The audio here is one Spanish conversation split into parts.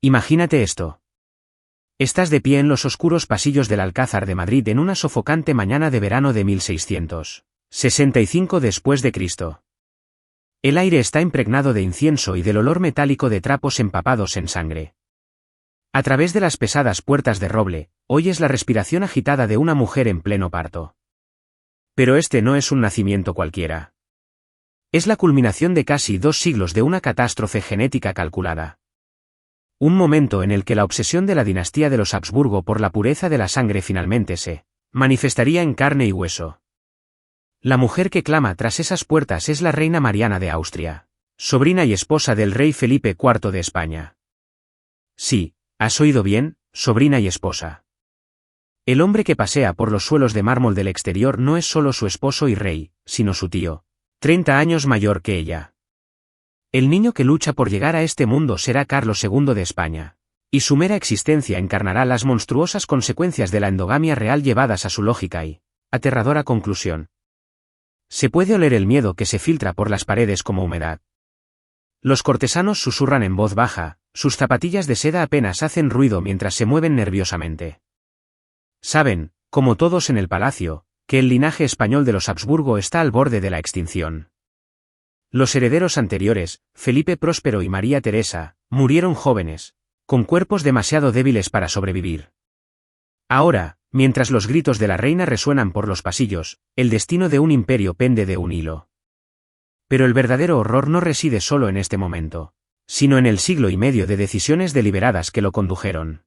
Imagínate esto. Estás de pie en los oscuros pasillos del Alcázar de Madrid en una sofocante mañana de verano de 1665 después de Cristo. El aire está impregnado de incienso y del olor metálico de trapos empapados en sangre. A través de las pesadas puertas de roble, oyes la respiración agitada de una mujer en pleno parto. Pero este no es un nacimiento cualquiera. Es la culminación de casi 2 siglos de una catástrofe genética calculada. Un momento en el que la obsesión de la dinastía de los Habsburgo por la pureza de la sangre finalmente se manifestaría en carne y hueso. La mujer que clama tras esas puertas es la reina Mariana de Austria, sobrina y esposa del rey Felipe IV de España. Sí, has oído bien, sobrina y esposa. El hombre que pasea por los suelos de mármol del exterior no es solo su esposo y rey, sino su tío, 30 años mayor que ella. El niño que lucha por llegar a este mundo será Carlos II de España, y su mera existencia encarnará las monstruosas consecuencias de la endogamia real llevadas a su lógica y aterradora conclusión. Se puede oler el miedo que se filtra por las paredes como humedad. Los cortesanos susurran en voz baja, sus zapatillas de seda apenas hacen ruido mientras se mueven nerviosamente. Saben, como todos en el palacio, que el linaje español de los Habsburgo está al borde de la extinción. Los herederos anteriores, Felipe Próspero y María Teresa, murieron jóvenes, con cuerpos demasiado débiles para sobrevivir. Ahora, mientras los gritos de la reina resuenan por los pasillos, el destino de un imperio pende de un hilo. Pero el verdadero horror no reside solo en este momento, sino en el siglo y medio de decisiones deliberadas que lo condujeron.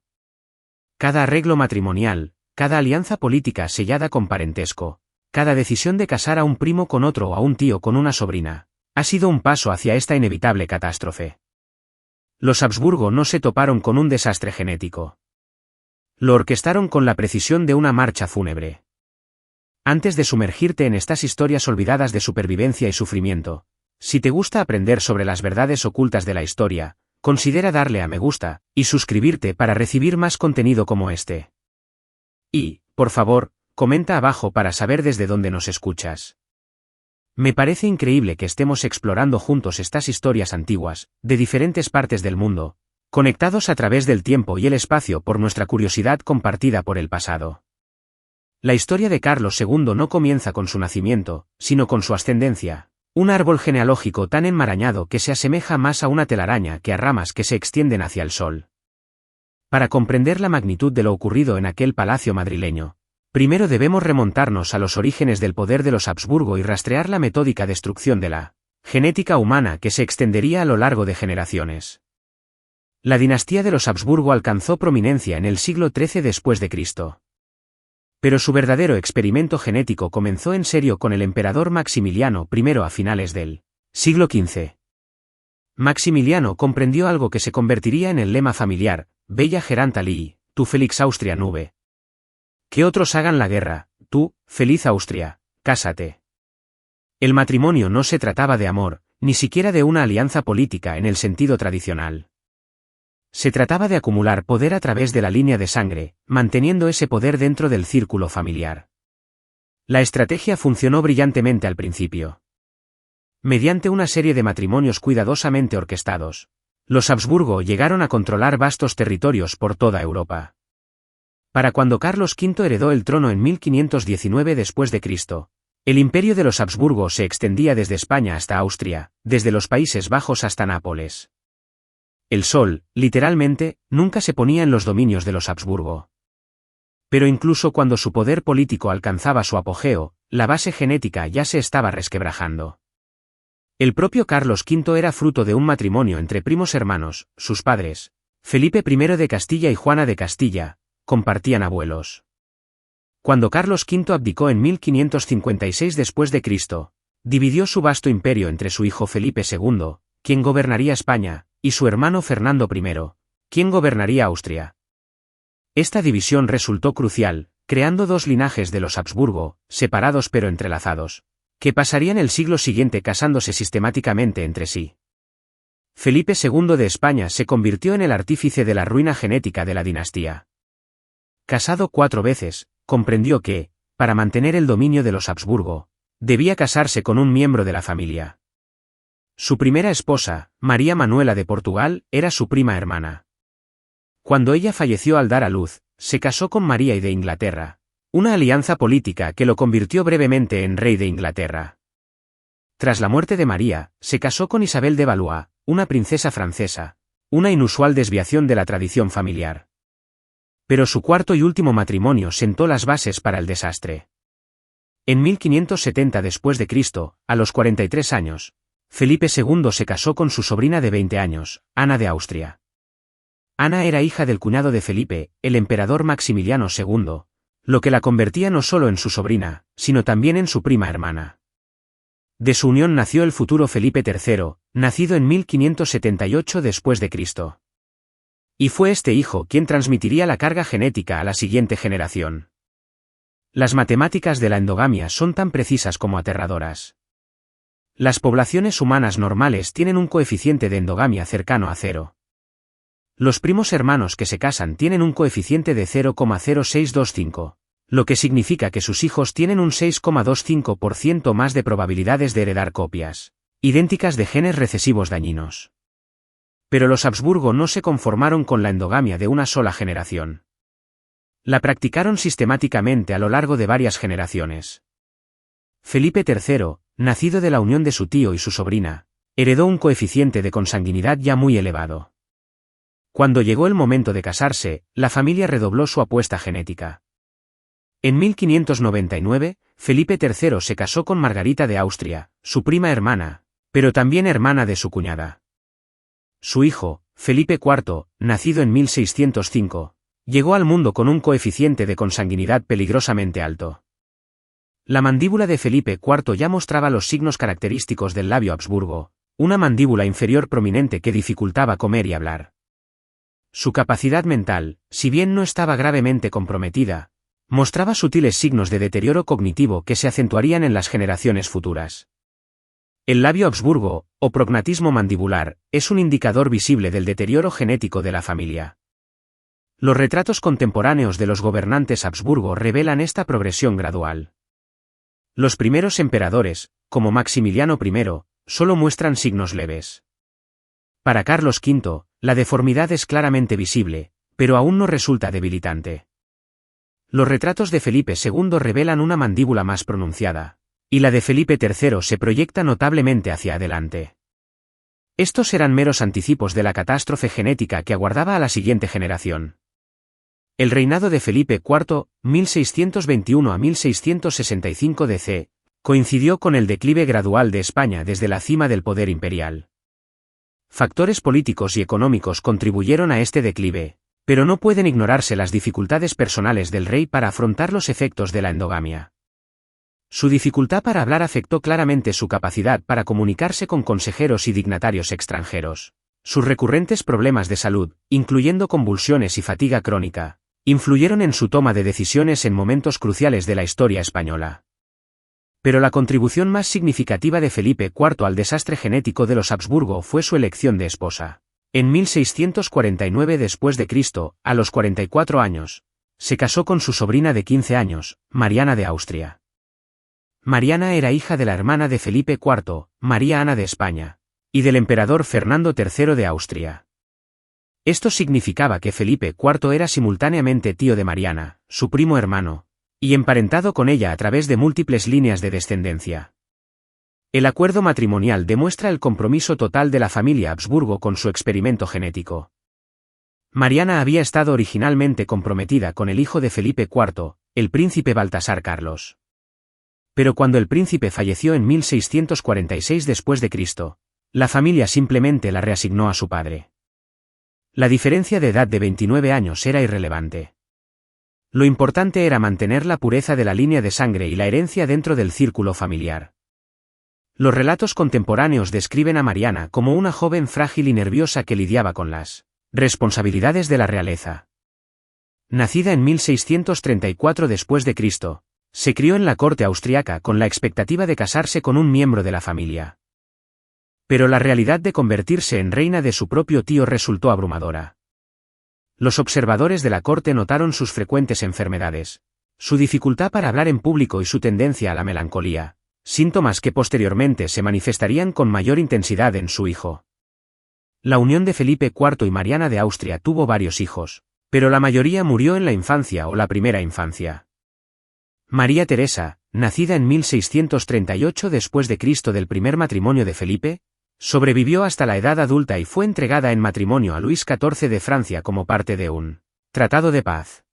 Cada arreglo matrimonial, cada alianza política sellada con parentesco, cada decisión de casar a un primo con otro o a un tío con una sobrina, ha sido un paso hacia esta inevitable catástrofe. Los Habsburgo no se toparon con un desastre genético. Lo orquestaron con la precisión de una marcha fúnebre. Antes de sumergirte en estas historias olvidadas de supervivencia y sufrimiento, si te gusta aprender sobre las verdades ocultas de la historia, considera darle a me gusta y suscribirte para recibir más contenido como este. Y, por favor, comenta abajo para saber desde dónde nos escuchas. Me parece increíble que estemos explorando juntos estas historias antiguas, de diferentes partes del mundo, conectados a través del tiempo y el espacio por nuestra curiosidad compartida por el pasado. La historia de Carlos II no comienza con su nacimiento, sino con su ascendencia, un árbol genealógico tan enmarañado que se asemeja más a una telaraña que a ramas que se extienden hacia el sol. Para comprender la magnitud de lo ocurrido en aquel palacio madrileño, primero debemos remontarnos a los orígenes del poder de los Habsburgo y rastrear la metódica destrucción de la genética humana que se extendería a lo largo de generaciones. La dinastía de los Habsburgo alcanzó prominencia en el siglo XIII después de Cristo. Pero su verdadero experimento genético comenzó en serio con el emperador Maximiliano I a finales del siglo XV. Maximiliano comprendió algo que se convertiría en el lema familiar, Bella gerant alii, tu felix Austria nube. Que otros hagan la guerra, tú, feliz Austria, cásate. El matrimonio no se trataba de amor, ni siquiera de una alianza política en el sentido tradicional. Se trataba de acumular poder a través de la línea de sangre, manteniendo ese poder dentro del círculo familiar. La estrategia funcionó brillantemente al principio. Mediante una serie de matrimonios cuidadosamente orquestados, los Habsburgo llegaron a controlar vastos territorios por toda Europa. Para cuando Carlos V heredó el trono en 1519 después de Cristo, el imperio de los Habsburgo se extendía desde España hasta Austria, desde los Países Bajos hasta Nápoles. El sol, literalmente, nunca se ponía en los dominios de los Habsburgo. Pero incluso cuando su poder político alcanzaba su apogeo, la base genética ya se estaba resquebrajando. El propio Carlos V era fruto de un matrimonio entre primos hermanos, sus padres, Felipe I de Castilla y Juana de Castilla, compartían abuelos. Cuando Carlos V abdicó en 1556 después de Cristo, dividió su vasto imperio entre su hijo Felipe II, quien gobernaría España, y su hermano Fernando I, quien gobernaría Austria. Esta división resultó crucial, creando dos linajes de los Habsburgo, separados pero entrelazados, que pasarían el siglo siguiente casándose sistemáticamente entre sí. Felipe II de España se convirtió en el artífice de la ruina genética de la dinastía. Casado 4 veces, comprendió que, para mantener el dominio de los Habsburgo, debía casarse con un miembro de la familia. Su primera esposa, María Manuela de Portugal, era su prima hermana. Cuando ella falleció al dar a luz, se casó con María I de Inglaterra, una alianza política que lo convirtió brevemente en rey de Inglaterra. Tras la muerte de María, se casó con Isabel de Valois, una princesa francesa, una inusual desviación de la tradición familiar. Pero su cuarto y último matrimonio sentó las bases para el desastre. En 1570 después de Cristo, a los 43 años, Felipe II se casó con su sobrina de 20 años, Ana de Austria. Ana era hija del cuñado de Felipe, el emperador Maximiliano II, lo que la convertía no solo en su sobrina, sino también en su prima hermana. De su unión nació el futuro Felipe III, nacido en 1578 después de Cristo. Y fue este hijo quien transmitiría la carga genética a la siguiente generación. Las matemáticas de la endogamia son tan precisas como aterradoras. Las poblaciones humanas normales tienen un coeficiente de endogamia cercano a 0. Los primos hermanos que se casan tienen un coeficiente de 0,0625, lo que significa que sus hijos tienen un 6,25% más de probabilidades de heredar copias idénticas de genes recesivos dañinos. Pero los Habsburgo no se conformaron con la endogamia de una sola generación. La practicaron sistemáticamente a lo largo de varias generaciones. Felipe III, nacido de la unión de su tío y su sobrina, heredó un coeficiente de consanguinidad ya muy elevado. Cuando llegó el momento de casarse, la familia redobló su apuesta genética. En 1599, Felipe III se casó con Margarita de Austria, su prima hermana, pero también hermana de su cuñada. Su hijo, Felipe IV, nacido en 1605, llegó al mundo con un coeficiente de consanguinidad peligrosamente alto. La mandíbula de Felipe IV ya mostraba los signos característicos del labio Habsburgo, una mandíbula inferior prominente que dificultaba comer y hablar. Su capacidad mental, si bien no estaba gravemente comprometida, mostraba sutiles signos de deterioro cognitivo que se acentuarían en las generaciones futuras. El labio Habsburgo, o prognatismo mandibular, es un indicador visible del deterioro genético de la familia. Los retratos contemporáneos de los gobernantes Habsburgo revelan esta progresión gradual. Los primeros emperadores, como Maximiliano I, solo muestran signos leves. Para Carlos V, la deformidad es claramente visible, pero aún no resulta debilitante. Los retratos de Felipe II revelan una mandíbula más pronunciada, y la de Felipe III se proyecta notablemente hacia adelante. Estos eran meros anticipos de la catástrofe genética que aguardaba a la siguiente generación. El reinado de Felipe IV, 1621 a 1665 DC, coincidió con el declive gradual de España desde la cima del poder imperial. Factores políticos y económicos contribuyeron a este declive, pero no pueden ignorarse las dificultades personales del rey para afrontar los efectos de la endogamia. Su dificultad para hablar afectó claramente su capacidad para comunicarse con consejeros y dignatarios extranjeros. Sus recurrentes problemas de salud, incluyendo convulsiones y fatiga crónica, influyeron en su toma de decisiones en momentos cruciales de la historia española. Pero la contribución más significativa de Felipe IV al desastre genético de los Habsburgo fue su elección de esposa. En 1649 después de Cristo, a los 44 años, se casó con su sobrina de 15 años, Mariana de Austria. Mariana era hija de la hermana de Felipe IV, María Ana de España, y del emperador Fernando III de Austria. Esto significaba que Felipe IV era simultáneamente tío de Mariana, su primo hermano, y emparentado con ella a través de múltiples líneas de descendencia. El acuerdo matrimonial demuestra el compromiso total de la familia Habsburgo con su experimento genético. Mariana había estado originalmente comprometida con el hijo de Felipe IV, el príncipe Baltasar Carlos. Pero cuando el príncipe falleció en 1646 después de Cristo, la familia simplemente la reasignó a su padre. La diferencia de edad de 29 años era irrelevante. Lo importante era mantener la pureza de la línea de sangre y la herencia dentro del círculo familiar. Los relatos contemporáneos describen a Mariana como una joven frágil y nerviosa que lidiaba con las responsabilidades de la realeza. Nacida en 1634 después de Cristo, se crió en la corte austriaca con la expectativa de casarse con un miembro de la familia. Pero la realidad de convertirse en reina de su propio tío resultó abrumadora. Los observadores de la corte notaron sus frecuentes enfermedades, su dificultad para hablar en público y su tendencia a la melancolía, síntomas que posteriormente se manifestarían con mayor intensidad en su hijo. La unión de Felipe IV y Mariana de Austria tuvo varios hijos, pero la mayoría murió en la infancia o la primera infancia. María Teresa, nacida en 1638 después de Cristo del primer matrimonio de Felipe, sobrevivió hasta la edad adulta y fue entregada en matrimonio a Luis XIV de Francia como parte de un tratado de paz.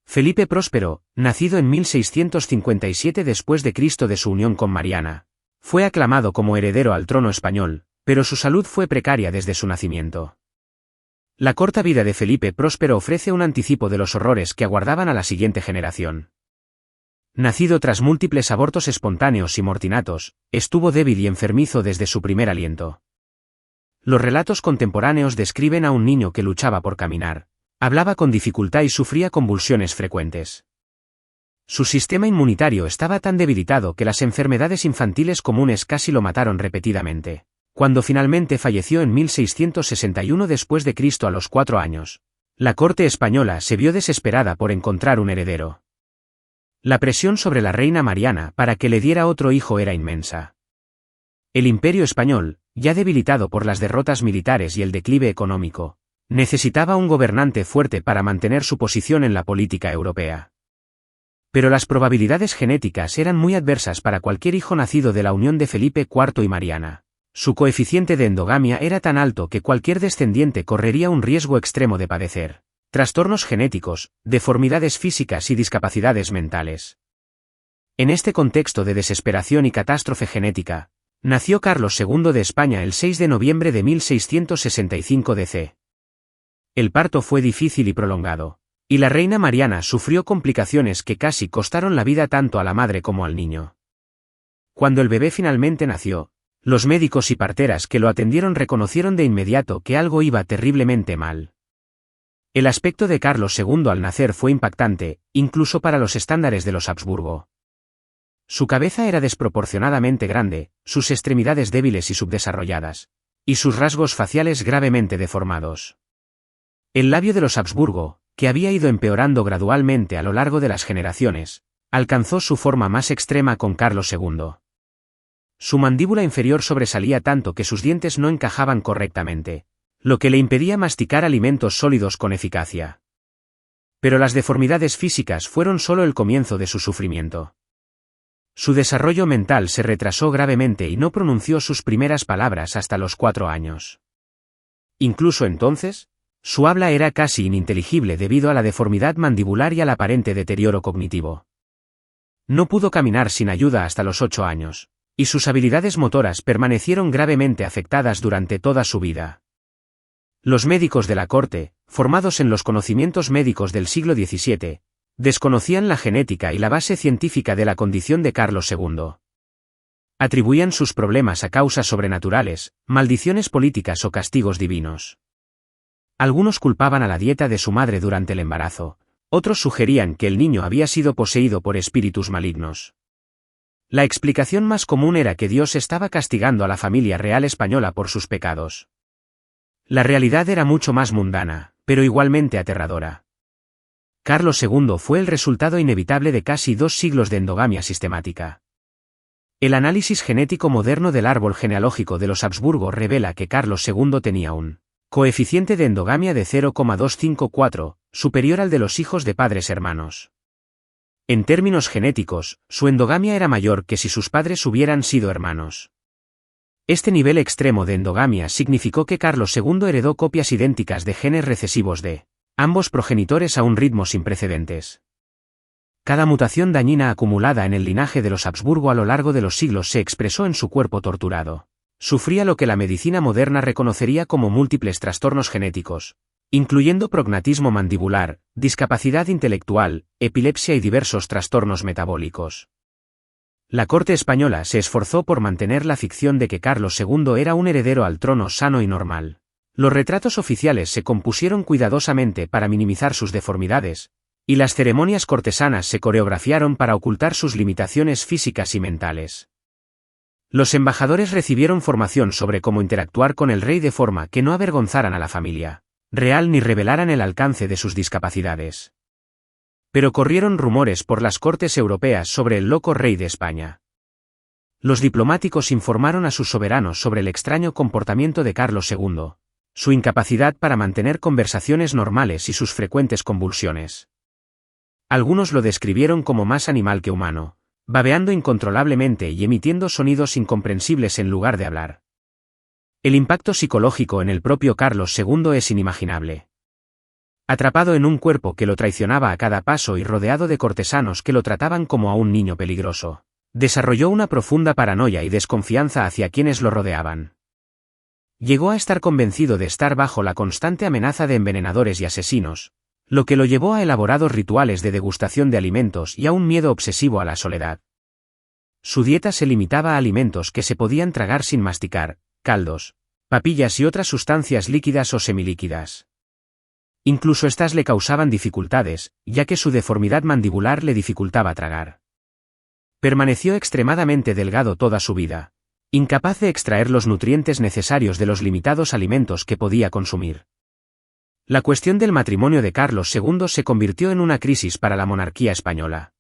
Felipe Próspero, nacido en 1657 después de Cristo de su unión con Mariana, fue aclamado como heredero al trono español, pero su salud fue precaria desde su nacimiento. La corta vida de Felipe Próspero ofrece un anticipo de los horrores que aguardaban a la siguiente generación. Nacido tras múltiples abortos espontáneos y mortinatos, estuvo débil y enfermizo desde su primer aliento. Los relatos contemporáneos describen a un niño que luchaba por caminar, hablaba con dificultad y sufría convulsiones frecuentes. Su sistema inmunitario estaba tan debilitado que las enfermedades infantiles comunes casi lo mataron repetidamente. Cuando finalmente falleció en 1661 después de Cristo a los 4 años, la corte española se vio desesperada por encontrar un heredero. La presión sobre la reina Mariana para que le diera otro hijo era inmensa. El imperio español, ya debilitado por las derrotas militares y el declive económico, necesitaba un gobernante fuerte para mantener su posición en la política europea. Pero las probabilidades genéticas eran muy adversas para cualquier hijo nacido de la unión de Felipe IV y Mariana. Su coeficiente de endogamia era tan alto que cualquier descendiente correría un riesgo extremo de padecer trastornos genéticos, deformidades físicas y discapacidades mentales. En este contexto de desesperación y catástrofe genética, nació Carlos II de España el 6 de noviembre de 1665 DC. El parto fue difícil y prolongado, y la reina Mariana sufrió complicaciones que casi costaron la vida tanto a la madre como al niño. Cuando el bebé finalmente nació, los médicos y parteras que lo atendieron reconocieron de inmediato que algo iba terriblemente mal. El aspecto de Carlos II al nacer fue impactante, incluso para los estándares de los Habsburgo. Su cabeza era desproporcionadamente grande, sus extremidades débiles y subdesarrolladas, y sus rasgos faciales gravemente deformados. El labio de los Habsburgo, que había ido empeorando gradualmente a lo largo de las generaciones, alcanzó su forma más extrema con Carlos II. Su mandíbula inferior sobresalía tanto que sus dientes no encajaban correctamente, lo que le impedía masticar alimentos sólidos con eficacia. Pero las deformidades físicas fueron solo el comienzo de su sufrimiento. Su desarrollo mental se retrasó gravemente y no pronunció sus primeras palabras hasta los 4 años. Incluso entonces, su habla era casi ininteligible debido a la deformidad mandibular y al aparente deterioro cognitivo. No pudo caminar sin ayuda hasta los 8 años, y sus habilidades motoras permanecieron gravemente afectadas durante toda su vida. Los médicos de la corte, formados en los conocimientos médicos del siglo XVII, desconocían la genética y la base científica de la condición de Carlos II. Atribuían sus problemas a causas sobrenaturales, maldiciones políticas o castigos divinos. Algunos culpaban a la dieta de su madre durante el embarazo, otros sugerían que el niño había sido poseído por espíritus malignos. La explicación más común era que Dios estaba castigando a la familia real española por sus pecados. La realidad era mucho más mundana, pero igualmente aterradora. Carlos II fue el resultado inevitable de casi 2 siglos de endogamia sistemática. El análisis genético moderno del árbol genealógico de los Habsburgo revela que Carlos II tenía un coeficiente de endogamia de 0,254, superior al de los hijos de padres hermanos. En términos genéticos, su endogamia era mayor que si sus padres hubieran sido hermanos. Este nivel extremo de endogamia significó que Carlos II heredó copias idénticas de genes recesivos de ambos progenitores a un ritmo sin precedentes. Cada mutación dañina acumulada en el linaje de los Habsburgo a lo largo de los siglos se expresó en su cuerpo torturado. Sufría lo que la medicina moderna reconocería como múltiples trastornos genéticos, incluyendo prognatismo mandibular, discapacidad intelectual, epilepsia y diversos trastornos metabólicos. La corte española se esforzó por mantener la ficción de que Carlos II era un heredero al trono sano y normal. Los retratos oficiales se compusieron cuidadosamente para minimizar sus deformidades, y las ceremonias cortesanas se coreografiaron para ocultar sus limitaciones físicas y mentales. Los embajadores recibieron formación sobre cómo interactuar con el rey de forma que no avergonzaran a la familia real ni revelaran el alcance de sus discapacidades. Pero corrieron rumores por las cortes europeas sobre el loco rey de España. Los diplomáticos informaron a sus soberanos sobre el extraño comportamiento de Carlos II, su incapacidad para mantener conversaciones normales y sus frecuentes convulsiones. Algunos lo describieron como más animal que humano, babeando incontrolablemente y emitiendo sonidos incomprensibles en lugar de hablar. El impacto psicológico en el propio Carlos II es inimaginable. Atrapado en un cuerpo que lo traicionaba a cada paso y rodeado de cortesanos que lo trataban como a un niño peligroso, desarrolló una profunda paranoia y desconfianza hacia quienes lo rodeaban. Llegó a estar convencido de estar bajo la constante amenaza de envenenadores y asesinos, lo que lo llevó a elaborados rituales de degustación de alimentos y a un miedo obsesivo a la soledad. Su dieta se limitaba a alimentos que se podían tragar sin masticar, caldos, papillas y otras sustancias líquidas o semilíquidas. Incluso estas le causaban dificultades, ya que su deformidad mandibular le dificultaba tragar. Permaneció extremadamente delgado toda su vida, incapaz de extraer los nutrientes necesarios de los limitados alimentos que podía consumir. La cuestión del matrimonio de Carlos II se convirtió en una crisis para la monarquía española.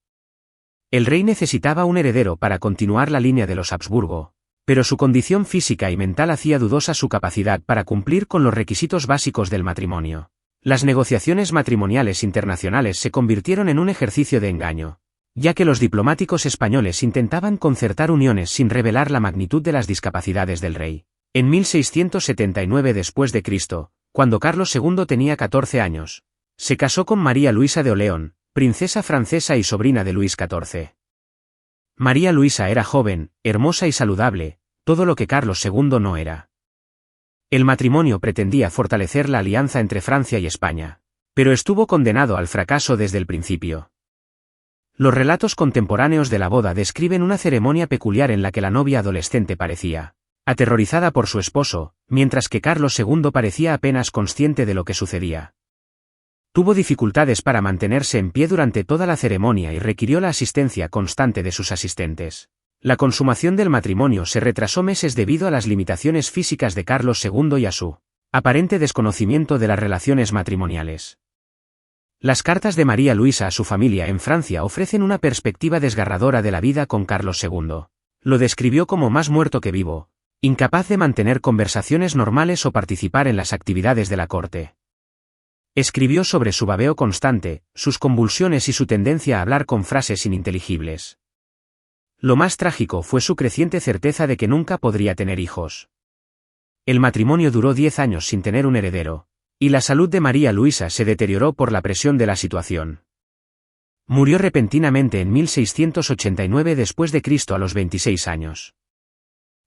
El rey necesitaba un heredero para continuar la línea de los Habsburgo, pero su condición física y mental hacía dudosa su capacidad para cumplir con los requisitos básicos del matrimonio. Las negociaciones matrimoniales internacionales se convirtieron en un ejercicio de engaño, ya que los diplomáticos españoles intentaban concertar uniones sin revelar la magnitud de las discapacidades del rey. En 1679 d.C., cuando Carlos II tenía 14 años, se casó con María Luisa de Orleans, princesa francesa y sobrina de Luis XIV. María Luisa era joven, hermosa y saludable, todo lo que Carlos II no era. El matrimonio pretendía fortalecer la alianza entre Francia y España, pero estuvo condenado al fracaso desde el principio. Los relatos contemporáneos de la boda describen una ceremonia peculiar en la que la novia adolescente parecía aterrorizada por su esposo, mientras que Carlos II parecía apenas consciente de lo que sucedía. Tuvo dificultades para mantenerse en pie durante toda la ceremonia y requirió la asistencia constante de sus asistentes. La consumación del matrimonio se retrasó meses debido a las limitaciones físicas de Carlos II y a su aparente desconocimiento de las relaciones matrimoniales. Las cartas de María Luisa a su familia en Francia ofrecen una perspectiva desgarradora de la vida con Carlos II. Lo describió como más muerto que vivo, incapaz de mantener conversaciones normales o participar en las actividades de la corte. Escribió sobre su babeo constante, sus convulsiones y su tendencia a hablar con frases ininteligibles. Lo más trágico fue su creciente certeza de que nunca podría tener hijos. El matrimonio duró 10 años sin tener un heredero, y la salud de María Luisa se deterioró por la presión de la situación. Murió repentinamente en 1689 d.C. a los 26 años.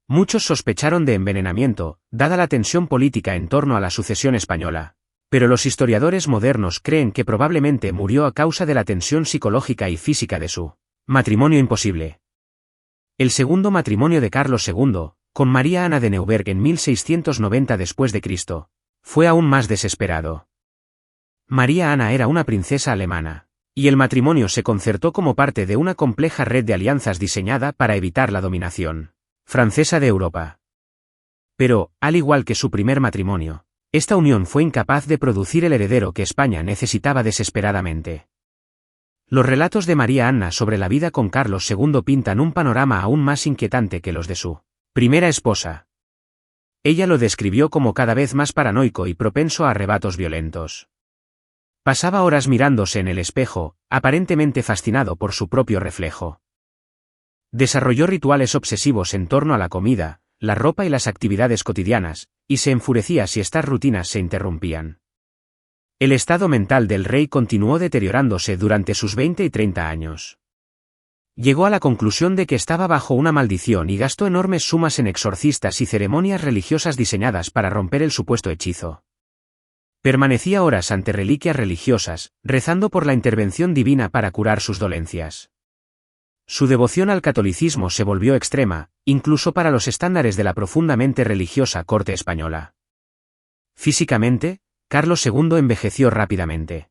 Muchos sospecharon de envenenamiento, dada la tensión política en torno a la sucesión española, pero los historiadores modernos creen que probablemente murió a causa de la tensión psicológica y física de su matrimonio imposible. El segundo matrimonio de Carlos II, con María Ana de Neuberg en 1690 d.C., fue aún más desesperado. María Ana era una princesa alemana, y el matrimonio se concertó como parte de una compleja red de alianzas diseñada para evitar la dominación francesa de Europa. Pero, al igual que su primer matrimonio, esta unión fue incapaz de producir el heredero que España necesitaba desesperadamente. Los relatos de María Ana sobre la vida con Carlos II pintan un panorama aún más inquietante que los de su primera esposa. Ella lo describió como cada vez más paranoico y propenso a arrebatos violentos. Pasaba horas mirándose en el espejo, aparentemente fascinado por su propio reflejo. Desarrolló rituales obsesivos en torno a la comida, la ropa y las actividades cotidianas, y se enfurecía si estas rutinas se interrumpían. El estado mental del rey continuó deteriorándose durante sus 20 y 30 años. Llegó a la conclusión de que estaba bajo una maldición y gastó enormes sumas en exorcistas y ceremonias religiosas diseñadas para romper el supuesto hechizo. Permanecía horas ante reliquias religiosas, rezando por la intervención divina para curar sus dolencias. Su devoción al catolicismo se volvió extrema, incluso para los estándares de la profundamente religiosa corte española. Físicamente, Carlos II envejeció rápidamente.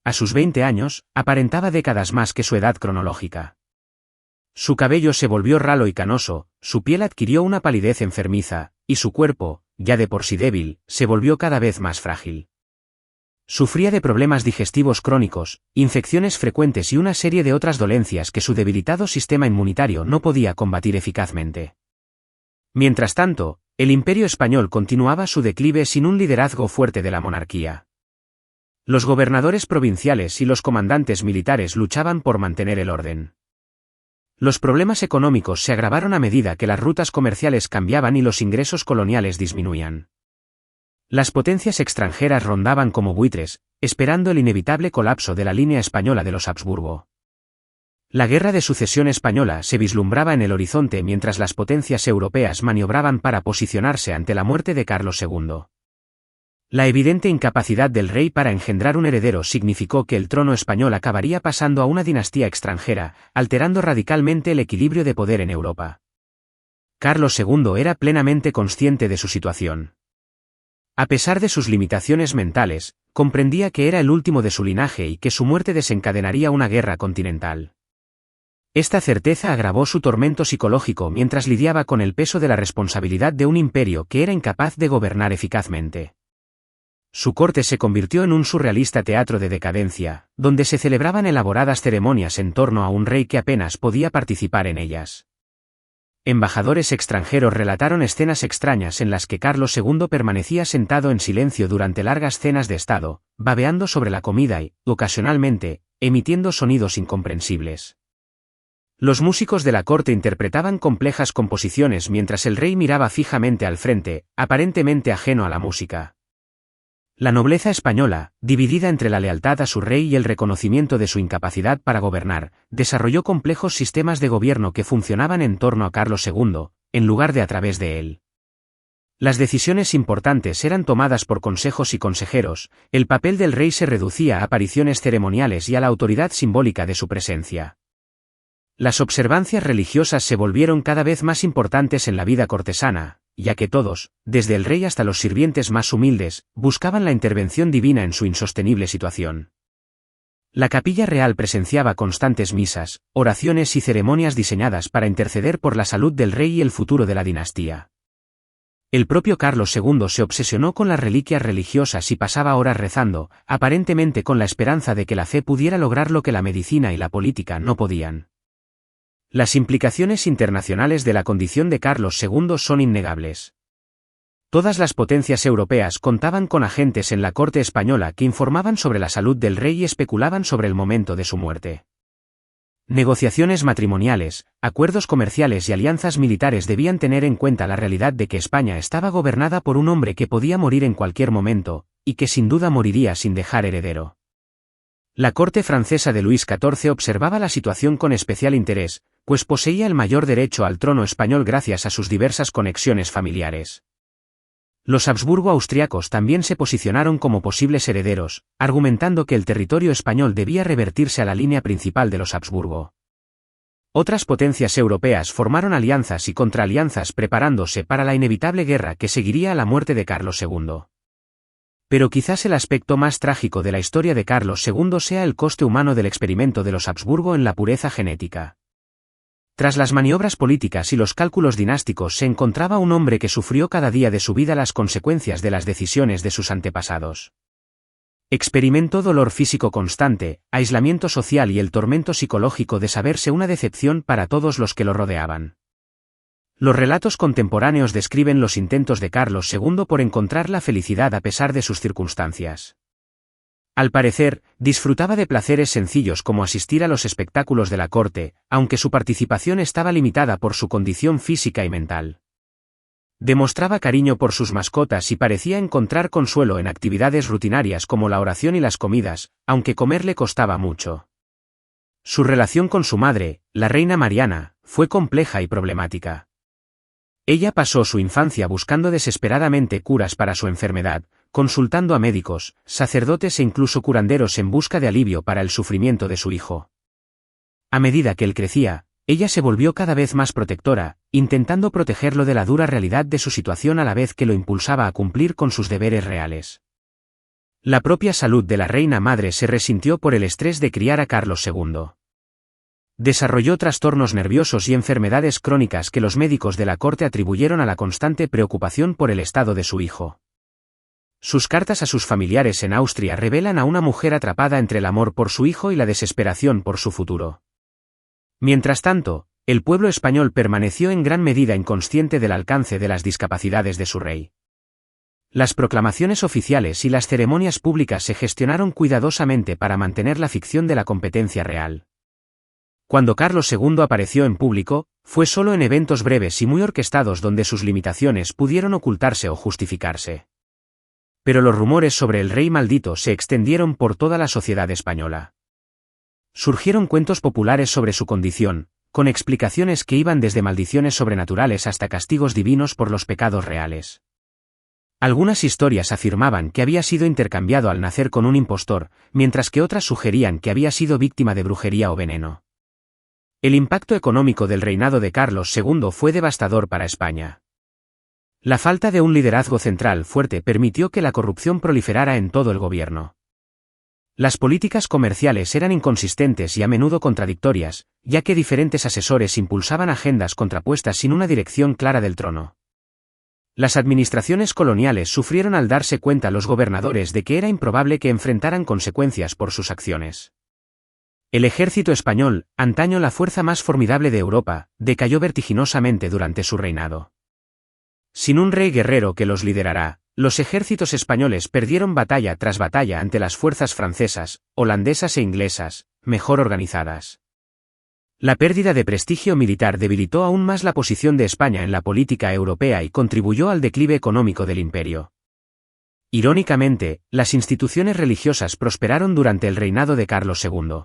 A sus 20 años, aparentaba décadas más que su edad cronológica. Su cabello se volvió ralo y canoso, su piel adquirió una palidez enfermiza, y su cuerpo, ya de por sí débil, se volvió cada vez más frágil. Sufría de problemas digestivos crónicos, infecciones frecuentes y una serie de otras dolencias que su debilitado sistema inmunitario no podía combatir eficazmente. Mientras tanto, el Imperio español continuaba su declive sin un liderazgo fuerte de la monarquía. Los gobernadores provinciales y los comandantes militares luchaban por mantener el orden. Los problemas económicos se agravaron a medida que las rutas comerciales cambiaban y los ingresos coloniales disminuían. Las potencias extranjeras rondaban como buitres, esperando el inevitable colapso de la línea española de los Habsburgo. La Guerra de Sucesión Española se vislumbraba en el horizonte mientras las potencias europeas maniobraban para posicionarse ante la muerte de Carlos II. La evidente incapacidad del rey para engendrar un heredero significó que el trono español acabaría pasando a una dinastía extranjera, alterando radicalmente el equilibrio de poder en Europa. Carlos II era plenamente consciente de su situación. A pesar de sus limitaciones mentales, comprendía que era el último de su linaje y que su muerte desencadenaría una guerra continental. Esta certeza agravó su tormento psicológico mientras lidiaba con el peso de la responsabilidad de un imperio que era incapaz de gobernar eficazmente. Su corte se convirtió en un surrealista teatro de decadencia, donde se celebraban elaboradas ceremonias en torno a un rey que apenas podía participar en ellas. Embajadores extranjeros relataron escenas extrañas en las que Carlos II permanecía sentado en silencio durante largas cenas de Estado, babeando sobre la comida y, ocasionalmente, emitiendo sonidos incomprensibles. Los músicos de la corte interpretaban complejas composiciones mientras el rey miraba fijamente al frente, aparentemente ajeno a la música. La nobleza española, dividida entre la lealtad a su rey y el reconocimiento de su incapacidad para gobernar, desarrolló complejos sistemas de gobierno que funcionaban en torno a Carlos II, en lugar de a través de él. Las decisiones importantes eran tomadas por consejos y consejeros, el papel del rey se reducía a apariciones ceremoniales y a la autoridad simbólica de su presencia. Las observancias religiosas se volvieron cada vez más importantes en la vida cortesana, ya que todos, desde el rey hasta los sirvientes más humildes, buscaban la intervención divina en su insostenible situación. La capilla real presenciaba constantes misas, oraciones y ceremonias diseñadas para interceder por la salud del rey y el futuro de la dinastía. El propio Carlos II se obsesionó con las reliquias religiosas y pasaba horas rezando, aparentemente con la esperanza de que la fe pudiera lograr lo que la medicina y la política no podían. Las implicaciones internacionales de la condición de Carlos II son innegables. Todas las potencias europeas contaban con agentes en la corte española que informaban sobre la salud del rey y especulaban sobre el momento de su muerte. Negociaciones matrimoniales, acuerdos comerciales y alianzas militares debían tener en cuenta la realidad de que España estaba gobernada por un hombre que podía morir en cualquier momento, y que sin duda moriría sin dejar heredero. La corte francesa de Luis XIV observaba la situación con especial interés, pues poseía el mayor derecho al trono español gracias a sus diversas conexiones familiares. Los Habsburgo austriacos también se posicionaron como posibles herederos, argumentando que el territorio español debía revertirse a la línea principal de los Habsburgo. Otras potencias europeas formaron alianzas y contraalianzas preparándose para la inevitable guerra que seguiría a la muerte de Carlos II. Pero quizás el aspecto más trágico de la historia de Carlos II sea el coste humano del experimento de los Habsburgo en la pureza genética. Tras las maniobras políticas y los cálculos dinásticos se encontraba un hombre que sufrió cada día de su vida las consecuencias de las decisiones de sus antepasados. Experimentó dolor físico constante, aislamiento social y el tormento psicológico de saberse una decepción para todos los que lo rodeaban. Los relatos contemporáneos describen los intentos de Carlos II por encontrar la felicidad a pesar de sus circunstancias. Al parecer, disfrutaba de placeres sencillos como asistir a los espectáculos de la corte, aunque su participación estaba limitada por su condición física y mental. Demostraba cariño por sus mascotas y parecía encontrar consuelo en actividades rutinarias como la oración y las comidas, aunque comer le costaba mucho. Su relación con su madre, la reina Mariana, fue compleja y problemática. Ella pasó su infancia buscando desesperadamente curas para su enfermedad, consultando a médicos, sacerdotes e incluso curanderos en busca de alivio para el sufrimiento de su hijo. A medida que él crecía, ella se volvió cada vez más protectora, intentando protegerlo de la dura realidad de su situación a la vez que lo impulsaba a cumplir con sus deberes reales. La propia salud de la reina madre se resintió por el estrés de criar a Carlos II. Desarrolló trastornos nerviosos y enfermedades crónicas que los médicos de la corte atribuyeron a la constante preocupación por el estado de su hijo. Sus cartas a sus familiares en Austria revelan a una mujer atrapada entre el amor por su hijo y la desesperación por su futuro. Mientras tanto, el pueblo español permaneció en gran medida inconsciente del alcance de las discapacidades de su rey. Las proclamaciones oficiales y las ceremonias públicas se gestionaron cuidadosamente para mantener la ficción de la competencia real. Cuando Carlos II apareció en público, fue solo en eventos breves y muy orquestados donde sus limitaciones pudieron ocultarse o justificarse. Pero los rumores sobre el rey maldito se extendieron por toda la sociedad española. Surgieron cuentos populares sobre su condición, con explicaciones que iban desde maldiciones sobrenaturales hasta castigos divinos por los pecados reales. Algunas historias afirmaban que había sido intercambiado al nacer con un impostor, mientras que otras sugerían que había sido víctima de brujería o veneno. El impacto económico del reinado de Carlos II fue devastador para España. La falta de un liderazgo central fuerte permitió que la corrupción proliferara en todo el gobierno. Las políticas comerciales eran inconsistentes y a menudo contradictorias, ya que diferentes asesores impulsaban agendas contrapuestas sin una dirección clara del trono. Las administraciones coloniales sufrieron al darse cuenta los gobernadores de que era improbable que enfrentaran consecuencias por sus acciones. El ejército español, antaño la fuerza más formidable de Europa, decayó vertiginosamente durante su reinado. Sin un rey guerrero que los liderara, los ejércitos españoles perdieron batalla tras batalla ante las fuerzas francesas, holandesas e inglesas, mejor organizadas. La pérdida de prestigio militar debilitó aún más la posición de España en la política europea y contribuyó al declive económico del imperio. Irónicamente, las instituciones religiosas prosperaron durante el reinado de Carlos II.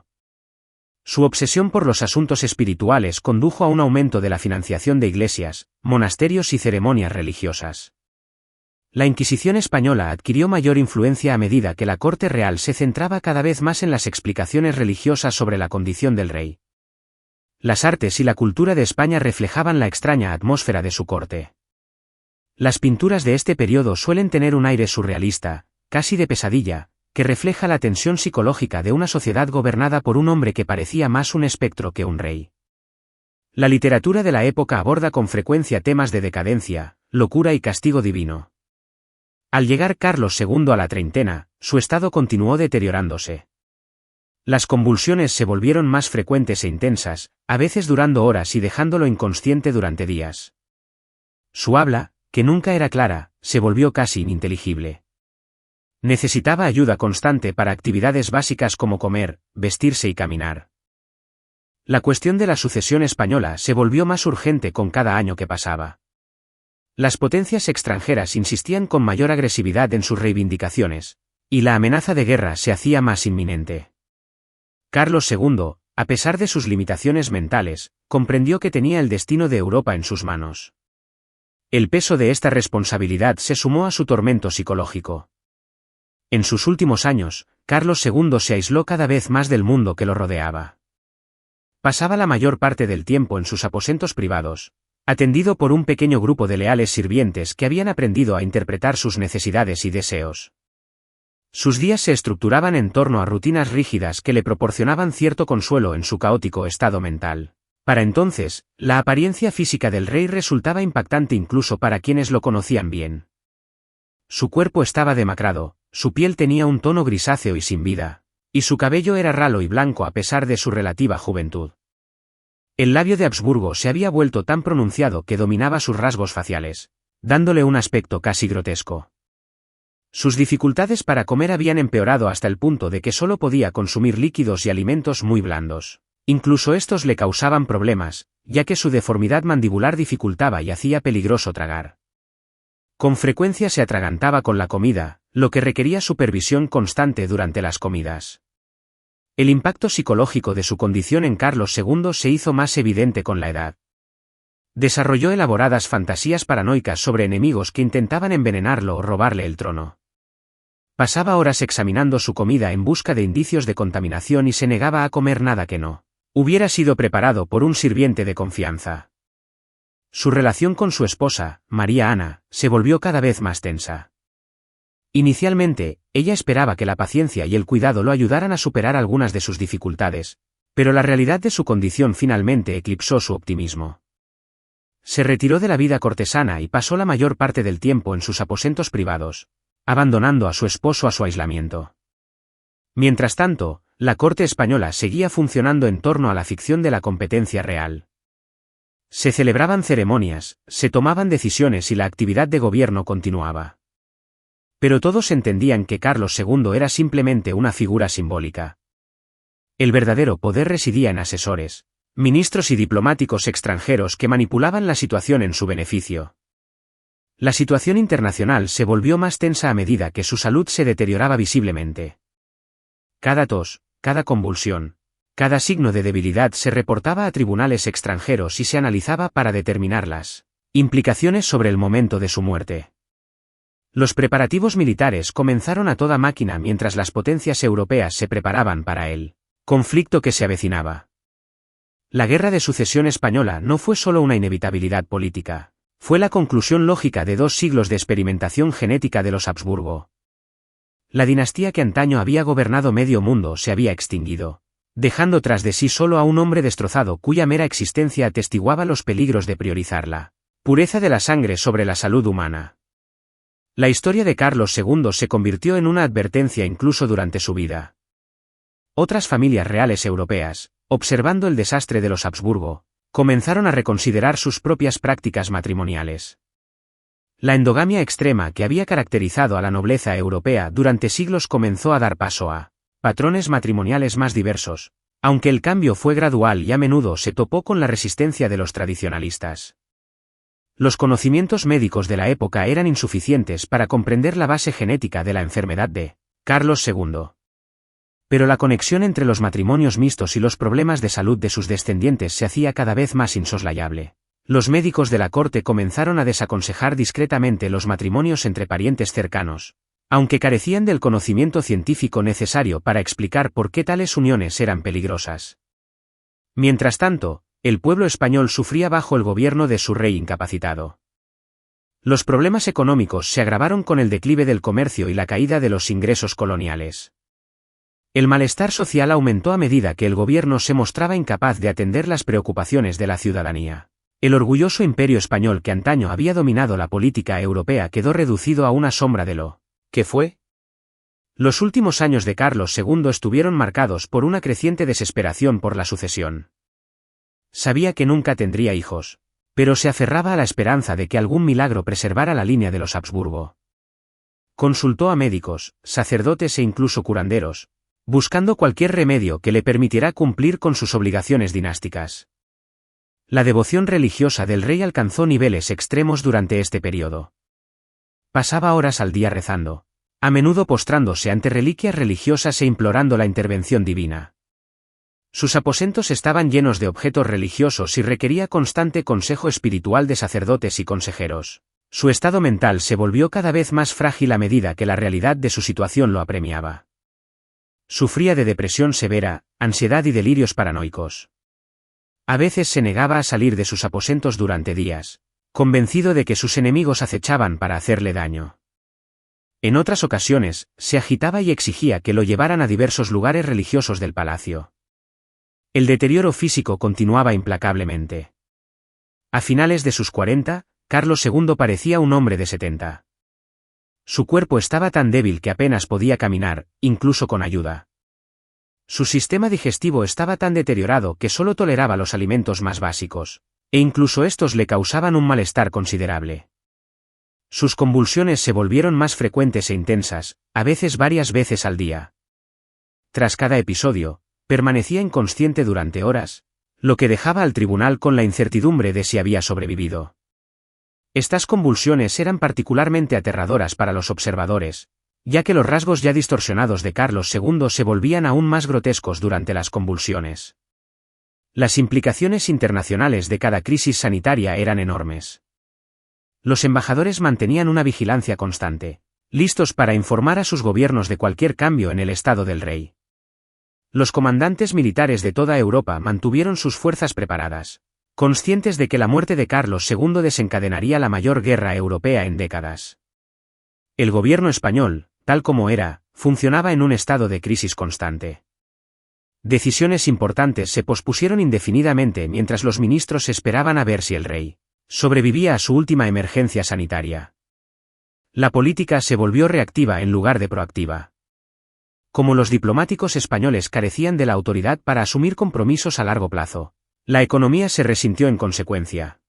Su obsesión por los asuntos espirituales condujo a un aumento de la financiación de iglesias, monasterios y ceremonias religiosas. La Inquisición española adquirió mayor influencia a medida que la corte real se centraba cada vez más en las explicaciones religiosas sobre la condición del rey. Las artes y la cultura de España reflejaban la extraña atmósfera de su corte. Las pinturas de este periodo suelen tener un aire surrealista, casi de pesadilla, que refleja la tensión psicológica de una sociedad gobernada por un hombre que parecía más un espectro que un rey. La literatura de la época aborda con frecuencia temas de decadencia, locura y castigo divino. Al llegar Carlos II a la treintena, su estado continuó deteriorándose. Las convulsiones se volvieron más frecuentes e intensas, a veces durando horas y dejándolo inconsciente durante días. Su habla, que nunca era clara, se volvió casi ininteligible. Necesitaba ayuda constante para actividades básicas como comer, vestirse y caminar. La cuestión de la sucesión española se volvió más urgente con cada año que pasaba. Las potencias extranjeras insistían con mayor agresividad en sus reivindicaciones, y la amenaza de guerra se hacía más inminente. Carlos II, a pesar de sus limitaciones mentales, comprendió que tenía el destino de Europa en sus manos. El peso de esta responsabilidad se sumó a su tormento psicológico. En sus últimos años, Carlos II se aisló cada vez más del mundo que lo rodeaba. Pasaba la mayor parte del tiempo en sus aposentos privados, atendido por un pequeño grupo de leales sirvientes que habían aprendido a interpretar sus necesidades y deseos. Sus días se estructuraban en torno a rutinas rígidas que le proporcionaban cierto consuelo en su caótico estado mental. Para entonces, la apariencia física del rey resultaba impactante incluso para quienes lo conocían bien. Su cuerpo estaba demacrado, su piel tenía un tono grisáceo y sin vida, y su cabello era ralo y blanco a pesar de su relativa juventud. El labio de Habsburgo se había vuelto tan pronunciado que dominaba sus rasgos faciales, dándole un aspecto casi grotesco. Sus dificultades para comer habían empeorado hasta el punto de que solo podía consumir líquidos y alimentos muy blandos. Incluso estos le causaban problemas, ya que su deformidad mandibular dificultaba y hacía peligroso tragar. Con frecuencia se atragantaba con la comida, lo que requería supervisión constante durante las comidas. El impacto psicológico de su condición en Carlos II se hizo más evidente con la edad. Desarrolló elaboradas fantasías paranoicas sobre enemigos que intentaban envenenarlo o robarle el trono. Pasaba horas examinando su comida en busca de indicios de contaminación y se negaba a comer nada que no hubiera sido preparado por un sirviente de confianza. Su relación con su esposa, María Ana, se volvió cada vez más tensa. Inicialmente, ella esperaba que la paciencia y el cuidado lo ayudaran a superar algunas de sus dificultades, pero la realidad de su condición finalmente eclipsó su optimismo. Se retiró de la vida cortesana y pasó la mayor parte del tiempo en sus aposentos privados, abandonando a su esposo a su aislamiento. Mientras tanto, la corte española seguía funcionando en torno a la ficción de la competencia real. Se celebraban ceremonias, se tomaban decisiones y la actividad de gobierno continuaba. Pero todos entendían que Carlos II era simplemente una figura simbólica. El verdadero poder residía en asesores, ministros y diplomáticos extranjeros que manipulaban la situación en su beneficio. La situación internacional se volvió más tensa a medida que su salud se deterioraba visiblemente. Cada tos, cada convulsión, cada signo de debilidad se reportaba a tribunales extranjeros y se analizaba para determinar las implicaciones sobre el momento de su muerte. Los preparativos militares comenzaron a toda máquina mientras las potencias europeas se preparaban para el conflicto que se avecinaba. La Guerra de Sucesión Española no fue solo una inevitabilidad política, fue la conclusión lógica de 2 siglos de experimentación genética de los Habsburgo. La dinastía que antaño había gobernado medio mundo se había extinguido, dejando tras de sí solo a un hombre destrozado cuya mera existencia atestiguaba los peligros de priorizar la pureza de la sangre sobre la salud humana. La historia de Carlos II se convirtió en una advertencia incluso durante su vida. Otras familias reales europeas, observando el desastre de los Habsburgo, comenzaron a reconsiderar sus propias prácticas matrimoniales. La endogamia extrema que había caracterizado a la nobleza europea durante siglos comenzó a dar paso a patrones matrimoniales más diversos, aunque el cambio fue gradual y a menudo se topó con la resistencia de los tradicionalistas. Los conocimientos médicos de la época eran insuficientes para comprender la base genética de la enfermedad de Carlos II. Pero la conexión entre los matrimonios mixtos y los problemas de salud de sus descendientes se hacía cada vez más insoslayable. Los médicos de la corte comenzaron a desaconsejar discretamente los matrimonios entre parientes cercanos, aunque carecían del conocimiento científico necesario para explicar por qué tales uniones eran peligrosas. Mientras tanto, el pueblo español sufría bajo el gobierno de su rey incapacitado. Los problemas económicos se agravaron con el declive del comercio y la caída de los ingresos coloniales. El malestar social aumentó a medida que el gobierno se mostraba incapaz de atender las preocupaciones de la ciudadanía. El orgulloso imperio español que antaño había dominado la política europea quedó reducido a una sombra de lo que fue. Los últimos años de Carlos II estuvieron marcados por una creciente desesperación por la sucesión. Sabía que nunca tendría hijos, pero se aferraba a la esperanza de que algún milagro preservara la línea de los Habsburgo. Consultó a médicos, sacerdotes e incluso curanderos, buscando cualquier remedio que le permitiera cumplir con sus obligaciones dinásticas. La devoción religiosa del rey alcanzó niveles extremos durante este periodo. Pasaba horas al día rezando, a menudo postrándose ante reliquias religiosas e implorando la intervención divina. Sus aposentos estaban llenos de objetos religiosos y requería constante consejo espiritual de sacerdotes y consejeros. Su estado mental se volvió cada vez más frágil a medida que la realidad de su situación lo apremiaba. Sufría de depresión severa, ansiedad y delirios paranoicos. A veces se negaba a salir de sus aposentos durante días, convencido de que sus enemigos acechaban para hacerle daño. En otras ocasiones, se agitaba y exigía que lo llevaran a diversos lugares religiosos del palacio. El deterioro físico continuaba implacablemente. A finales de sus 40, Carlos II parecía un hombre de 70. Su cuerpo estaba tan débil que apenas podía caminar, incluso con ayuda. Su sistema digestivo estaba tan deteriorado que solo toleraba los alimentos más básicos, e incluso estos le causaban un malestar considerable. Sus convulsiones se volvieron más frecuentes e intensas, a veces varias veces al día. Tras cada episodio, permanecía inconsciente durante horas, lo que dejaba al tribunal con la incertidumbre de si había sobrevivido. Estas convulsiones eran particularmente aterradoras para los observadores, ya que los rasgos ya distorsionados de Carlos II se volvían aún más grotescos durante las convulsiones. Las implicaciones internacionales de cada crisis sanitaria eran enormes. Los embajadores mantenían una vigilancia constante, listos para informar a sus gobiernos de cualquier cambio en el estado del rey. Los comandantes militares de toda Europa mantuvieron sus fuerzas preparadas, conscientes de que la muerte de Carlos II desencadenaría la mayor guerra europea en décadas. El gobierno español, tal como era, funcionaba en un estado de crisis constante. Decisiones importantes se pospusieron indefinidamente mientras los ministros esperaban a ver si el rey sobrevivía a su última emergencia sanitaria. La política se volvió reactiva en lugar de proactiva. Como los diplomáticos españoles carecían de la autoridad para asumir compromisos a largo plazo, la economía se resintió en consecuencia.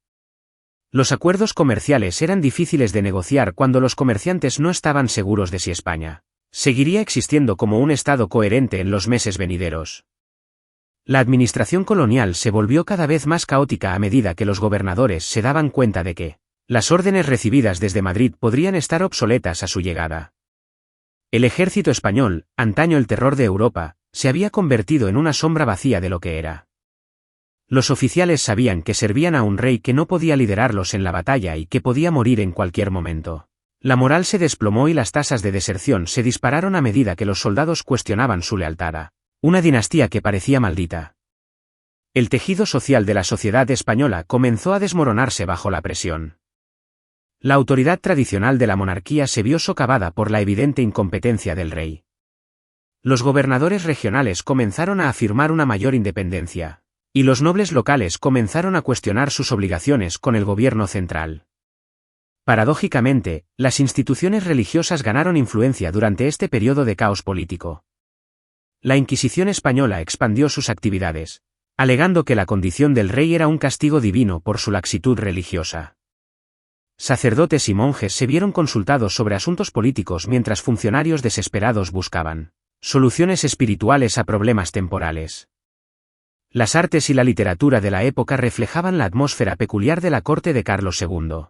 Los acuerdos comerciales eran difíciles de negociar cuando los comerciantes no estaban seguros de si España seguiría existiendo como un Estado coherente en los meses venideros. La administración colonial se volvió cada vez más caótica a medida que los gobernadores se daban cuenta de que las órdenes recibidas desde Madrid podrían estar obsoletas a su llegada. El ejército español, antaño el terror de Europa, se había convertido en una sombra vacía de lo que era. Los oficiales sabían que servían a un rey que no podía liderarlos en la batalla y que podía morir en cualquier momento. La moral se desplomó y las tasas de deserción se dispararon a medida que los soldados cuestionaban su lealtad a una dinastía que parecía maldita. El tejido social de la sociedad española comenzó a desmoronarse bajo la presión. La autoridad tradicional de la monarquía se vio socavada por la evidente incompetencia del rey. Los gobernadores regionales comenzaron a afirmar una mayor independencia, y los nobles locales comenzaron a cuestionar sus obligaciones con el gobierno central. Paradójicamente, las instituciones religiosas ganaron influencia durante este periodo de caos político. La Inquisición española expandió sus actividades, alegando que la condición del rey era un castigo divino por su laxitud religiosa. Sacerdotes y monjes se vieron consultados sobre asuntos políticos mientras funcionarios desesperados buscaban soluciones espirituales a problemas temporales. Las artes y la literatura de la época reflejaban la atmósfera peculiar de la corte de Carlos II.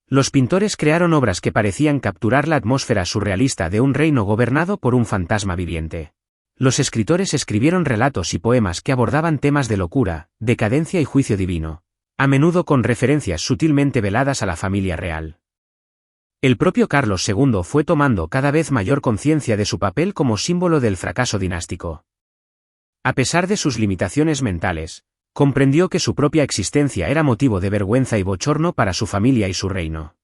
Los pintores crearon obras que parecían capturar la atmósfera surrealista de un reino gobernado por un fantasma viviente. Los escritores escribieron relatos y poemas que abordaban temas de locura, decadencia y juicio divino, a menudo con referencias sutilmente veladas a la familia real. El propio Carlos II fue tomando cada vez mayor conciencia de su papel como símbolo del fracaso dinástico. A pesar de sus limitaciones mentales, comprendió que su propia existencia era motivo de vergüenza y bochorno para su familia y su reino.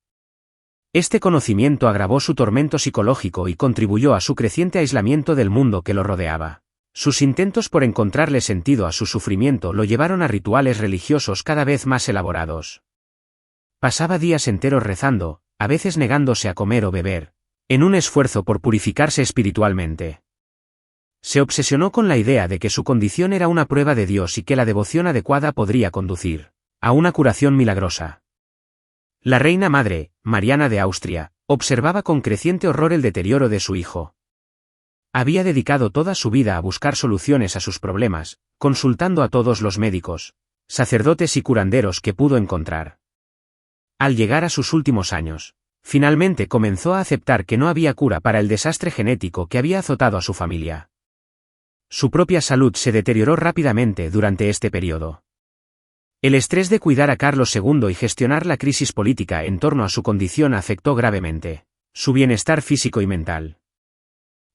Este conocimiento agravó su tormento psicológico y contribuyó a su creciente aislamiento del mundo que lo rodeaba. Sus intentos por encontrarle sentido a su sufrimiento lo llevaron a rituales religiosos cada vez más elaborados. Pasaba días enteros rezando, a veces negándose a comer o beber, en un esfuerzo por purificarse espiritualmente. Se obsesionó con la idea de que su condición era una prueba de Dios y que la devoción adecuada podría conducir a una curación milagrosa. La reina madre, Mariana de Austria, observaba con creciente horror el deterioro de su hijo. Había dedicado toda su vida a buscar soluciones a sus problemas, consultando a todos los médicos, sacerdotes y curanderos que pudo encontrar. Al llegar a sus últimos años, finalmente comenzó a aceptar que no había cura para el desastre genético que había azotado a su familia. Su propia salud se deterioró rápidamente durante este periodo. El estrés de cuidar a Carlos II y gestionar la crisis política en torno a su condición afectó gravemente su bienestar físico y mental.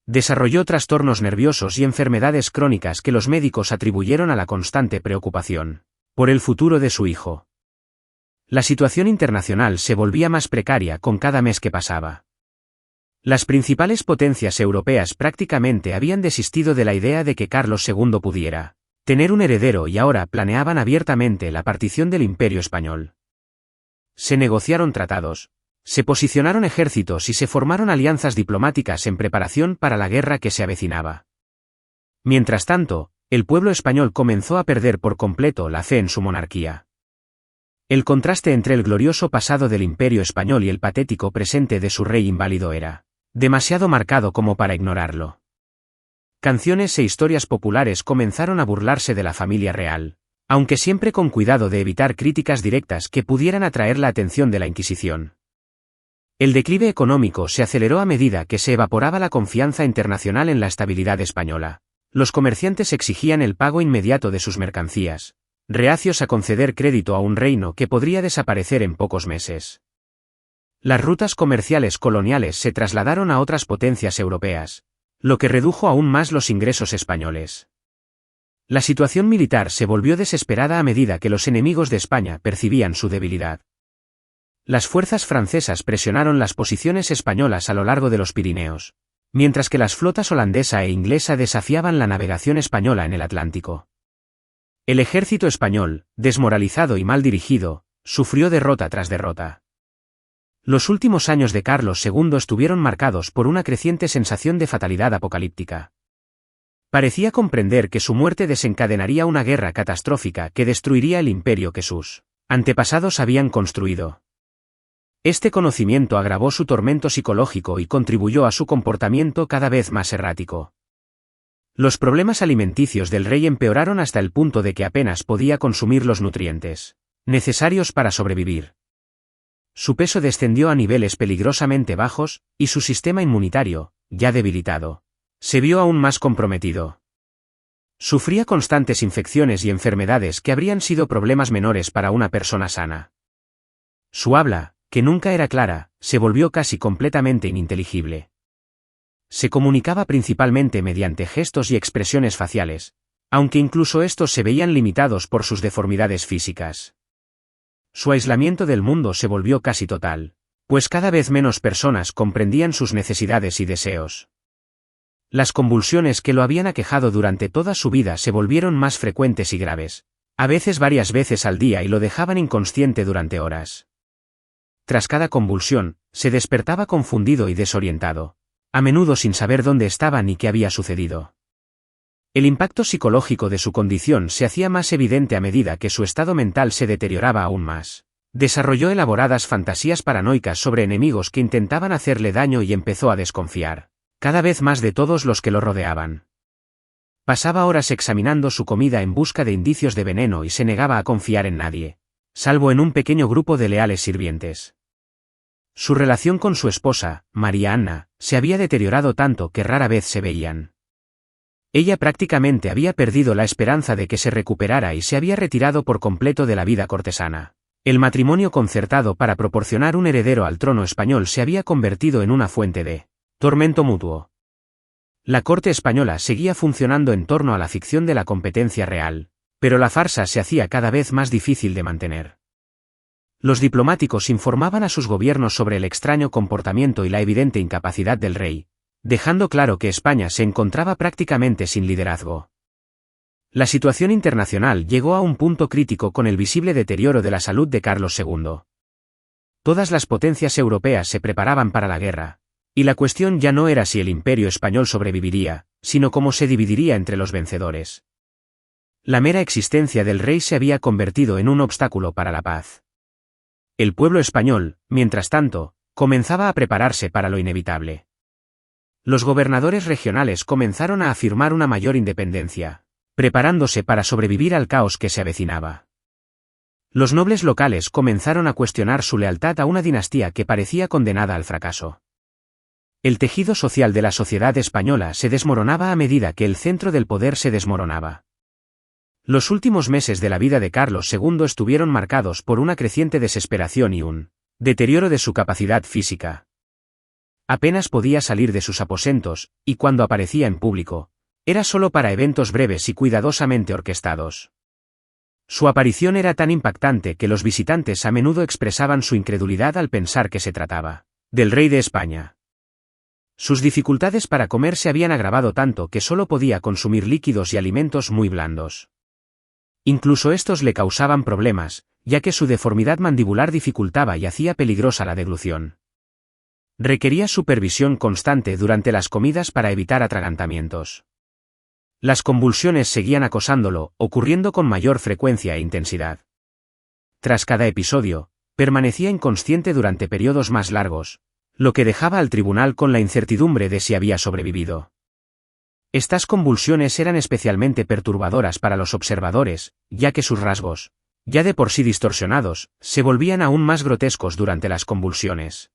Desarrolló trastornos nerviosos y enfermedades crónicas que los médicos atribuyeron a la constante preocupación por el futuro de su hijo. La situación internacional se volvía más precaria con cada mes que pasaba. Las principales potencias europeas prácticamente habían desistido de la idea de que Carlos II pudiera tener un heredero y ahora planeaban abiertamente la partición del Imperio español. Se negociaron tratados, se posicionaron ejércitos y se formaron alianzas diplomáticas en preparación para la guerra que se avecinaba. Mientras tanto, el pueblo español comenzó a perder por completo la fe en su monarquía. El contraste entre el glorioso pasado del Imperio español y el patético presente de su rey inválido era demasiado marcado como para ignorarlo. Canciones e historias populares comenzaron a burlarse de la familia real, aunque siempre con cuidado de evitar críticas directas que pudieran atraer la atención de la Inquisición. El declive económico se aceleró a medida que se evaporaba la confianza internacional en la estabilidad española. Los comerciantes exigían el pago inmediato de sus mercancías, reacios a conceder crédito a un reino que podría desaparecer en pocos meses. Las rutas comerciales coloniales se trasladaron a otras potencias europeas, lo que redujo aún más los ingresos españoles. La situación militar se volvió desesperada a medida que los enemigos de España percibían su debilidad. Las fuerzas francesas presionaron las posiciones españolas a lo largo de los Pirineos, mientras que las flotas holandesa e inglesa desafiaban la navegación española en el Atlántico. El ejército español, desmoralizado y mal dirigido, sufrió derrota tras derrota. Los últimos años de Carlos II estuvieron marcados por una creciente sensación de fatalidad apocalíptica. Parecía comprender que su muerte desencadenaría una guerra catastrófica que destruiría el imperio que sus antepasados habían construido. Este conocimiento agravó su tormento psicológico y contribuyó a su comportamiento cada vez más errático. Los problemas alimenticios del rey empeoraron hasta el punto de que apenas podía consumir los nutrientes necesarios para sobrevivir. Su peso descendió a niveles peligrosamente bajos, y su sistema inmunitario, ya debilitado, se vio aún más comprometido. Sufría constantes infecciones y enfermedades que habrían sido problemas menores para una persona sana. Su habla, que nunca era clara, se volvió casi completamente ininteligible. Se comunicaba principalmente mediante gestos y expresiones faciales, aunque incluso estos se veían limitados por sus deformidades físicas. Su aislamiento del mundo se volvió casi total, pues cada vez menos personas comprendían sus necesidades y deseos. Las convulsiones que lo habían aquejado durante toda su vida se volvieron más frecuentes y graves, a veces varias veces al día, y lo dejaban inconsciente durante horas. Tras cada convulsión, se despertaba confundido y desorientado, a menudo sin saber dónde estaba ni qué había sucedido. El impacto psicológico de su condición se hacía más evidente a medida que su estado mental se deterioraba aún más. Desarrolló elaboradas fantasías paranoicas sobre enemigos que intentaban hacerle daño y empezó a desconfiar cada vez más de todos los que lo rodeaban. Pasaba horas examinando su comida en busca de indicios de veneno y se negaba a confiar en nadie, salvo en un pequeño grupo de leales sirvientes. Su relación con su esposa, María Anna, se había deteriorado tanto que rara vez se veían. Ella prácticamente había perdido la esperanza de que se recuperara y se había retirado por completo de la vida cortesana. El matrimonio concertado para proporcionar un heredero al trono español se había convertido en una fuente de tormento mutuo. La corte española seguía funcionando en torno a la ficción de la competencia real, pero la farsa se hacía cada vez más difícil de mantener. Los diplomáticos informaban a sus gobiernos sobre el extraño comportamiento y la evidente incapacidad del rey, dejando claro que España se encontraba prácticamente sin liderazgo. La situación internacional llegó a un punto crítico con el visible deterioro de la salud de Carlos II. Todas las potencias europeas se preparaban para la guerra, y la cuestión ya no era si el imperio español sobreviviría, sino cómo se dividiría entre los vencedores. La mera existencia del rey se había convertido en un obstáculo para la paz. El pueblo español, mientras tanto, comenzaba a prepararse para lo inevitable. Los gobernadores regionales comenzaron a afirmar una mayor independencia, preparándose para sobrevivir al caos que se avecinaba. Los nobles locales comenzaron a cuestionar su lealtad a una dinastía que parecía condenada al fracaso. El tejido social de la sociedad española se desmoronaba a medida que el centro del poder se desmoronaba. Los últimos meses de la vida de Carlos II estuvieron marcados por una creciente desesperación y un deterioro de su capacidad física. Apenas podía salir de sus aposentos, y cuando aparecía en público, era solo para eventos breves y cuidadosamente orquestados. Su aparición era tan impactante que los visitantes a menudo expresaban su incredulidad al pensar que se trataba del rey de España. Sus dificultades para comer se habían agravado tanto que solo podía consumir líquidos y alimentos muy blandos. Incluso estos le causaban problemas, ya que su deformidad mandibular dificultaba y hacía peligrosa la deglución. Requería supervisión constante durante las comidas para evitar atragantamientos. Las convulsiones seguían acosándolo, ocurriendo con mayor frecuencia e intensidad. Tras cada episodio, permanecía inconsciente durante periodos más largos, lo que dejaba al tribunal con la incertidumbre de si había sobrevivido. Estas convulsiones eran especialmente perturbadoras para los observadores, ya que sus rasgos, ya de por sí distorsionados, se volvían aún más grotescos durante las convulsiones.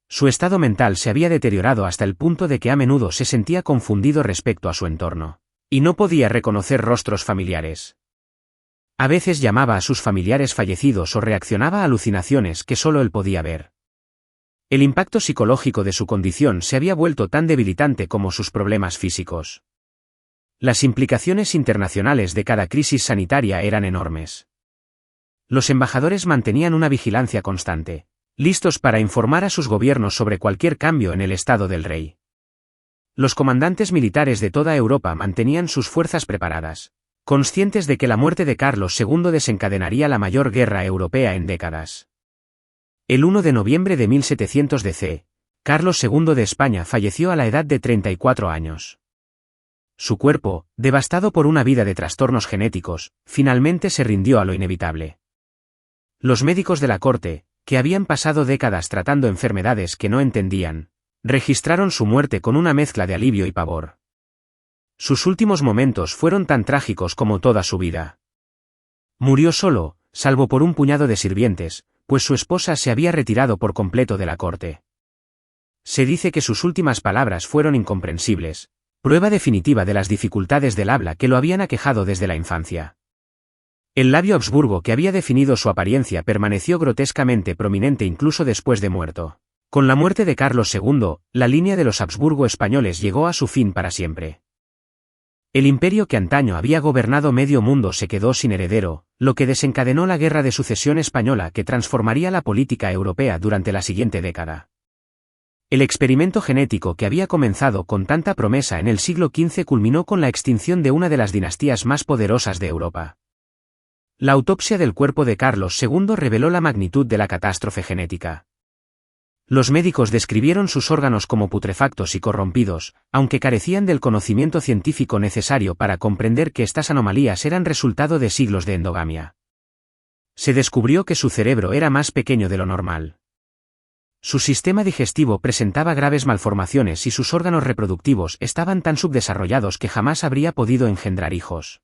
Su estado mental se había deteriorado hasta el punto de que a menudo se sentía confundido respecto a su entorno, y no podía reconocer rostros familiares. A veces llamaba a sus familiares fallecidos o reaccionaba a alucinaciones que solo él podía ver. El impacto psicológico de su condición se había vuelto tan debilitante como sus problemas físicos. Las implicaciones internacionales de cada crisis sanitaria eran enormes. Los embajadores mantenían una vigilancia constante, listos para informar a sus gobiernos sobre cualquier cambio en el estado del rey. Los comandantes militares de toda Europa mantenían sus fuerzas preparadas, conscientes de que la muerte de Carlos II desencadenaría la mayor guerra europea en décadas. El 1 de noviembre de 1700 DC, Carlos II de España falleció a la edad de 34 años. Su cuerpo, devastado por una vida de trastornos genéticos, finalmente se rindió a lo inevitable. Los médicos de la corte, que habían pasado décadas tratando enfermedades que no entendían, registraron su muerte con una mezcla de alivio y pavor. Sus últimos momentos fueron tan trágicos como toda su vida. Murió solo, salvo por un puñado de sirvientes, pues su esposa se había retirado por completo de la corte. Se dice que sus últimas palabras fueron incomprensibles, prueba definitiva de las dificultades del habla que lo habían aquejado desde la infancia. El labio Habsburgo que había definido su apariencia permaneció grotescamente prominente incluso después de muerto. Con la muerte de Carlos II, la línea de los Habsburgo españoles llegó a su fin para siempre. El imperio que antaño había gobernado medio mundo se quedó sin heredero, lo que desencadenó la Guerra de Sucesión Española que transformaría la política europea durante la siguiente década. El experimento genético que había comenzado con tanta promesa en el siglo XV culminó con la extinción de una de las dinastías más poderosas de Europa. La autopsia del cuerpo de Carlos II reveló la magnitud de la catástrofe genética. Los médicos describieron sus órganos como putrefactos y corrompidos, aunque carecían del conocimiento científico necesario para comprender que estas anomalías eran resultado de siglos de endogamia. Se descubrió que su cerebro era más pequeño de lo normal. Su sistema digestivo presentaba graves malformaciones y sus órganos reproductivos estaban tan subdesarrollados que jamás habría podido engendrar hijos.